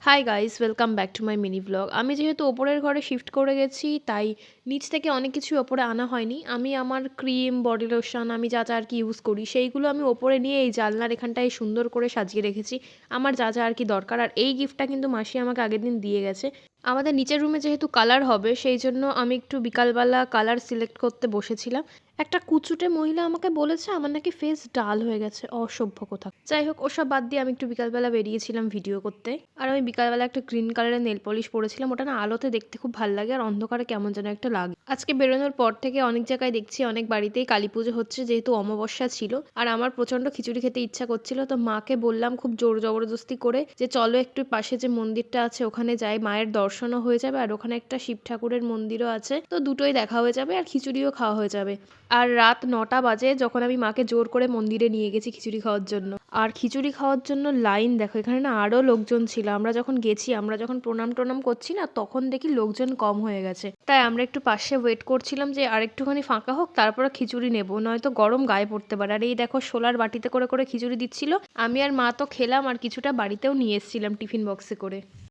Hi guys, welcome back to my mini blog. আমি যেহেতু ওপরের ঘরে শিফট করে গেছি, তাই নিচ থেকে অনেক কিছুই ওপরে আনা হয়নি। আমি আমার ক্রিম, বডি লোশন, আমি যা যা আর কি ইউজ করি সেইগুলো আমি ওপরে নিয়ে এই জানলার এখানটায় সুন্দর করে সাজিয়ে রেখেছি। আমার যা যা আর কি দরকার। আর এই গিফটটা কিন্তু মাসি আমাকে আগের দিন দিয়ে গেছে। আমাদের নিচের রুমে যেহেতু কালার হবে, সেই জন্য আমি একটু বিকালবেলা কালার সিলেক্ট করতে বসেছিলাম। একটা কুচুটে মহিলা আমাকে বলেছে আমার নাকি ফেস ডাল হয়ে গেছে, অসভ্য কোথা। যাই হোক, ওসব বাদ দিয়ে আমি একটু বিকালবেলা বেরিয়েছিলাম ভিডিও করতে। আর আমি বিকালবেলা একটা গ্রিন কালারের নেল পলিশ পরেছিলাম। ওটা না আলোতে দেখতে খুব ভালো লাগে, আর অন্ধকারে কেমন যেন একটা লাগে। আজকে বেরোনোর পর থেকে অনেক জায়গায় দেখছি, অনেক বাড়িতেই কালী পুজো হচ্ছে, যেহেতু অমাবস্যা ছিল। আর আমার প্রচন্ড খিচুড়ি খেতে ইচ্ছা করছিল, তো মাকে বললাম খুব জোর জবরদস্তি করে যে চলো একটু পাশে যে মন্দিরটা আছে ওখানে যাই, মায়ের দর্শনও হয়ে যাবে আর ওখানে একটা শিব ঠাকুরের মন্দিরও আছে, তো দুটোই দেখা হয়ে যাবে আর খিচুড়িও খাওয়া হয়ে যাবে। আর রাত 9টা বাজে যখন আমি মাকে জোর করে মন্দিরে নিয়ে গেছি খিচুড়ি খাওয়ার জন্য। আর খিচুড়ি খাওয়ার জন্য লাইন দেখো, এখানে না আরও লোকজন ছিল। আমরা যখন গেছি, আমরা যখন প্রণাম টনাম করছি না, তখন দেখি লোকজন কম হয়ে গেছে। তাই আমরা একটু পাশে ওয়েট করছিলাম যে আরেকটুখানি ফাঁকা হোক, তারপরে খিচুড়ি নেবো, নয়তো গরম গায়ে পড়তে পারে। আর এই দেখো শোলার বাটিতে করে করে খিচুড়ি দিচ্ছিল। আমি আর মা তো খেলাম, আর কিছুটা বাড়িতেও নিয়ে এসেছিলাম টিফিন বক্সে করে।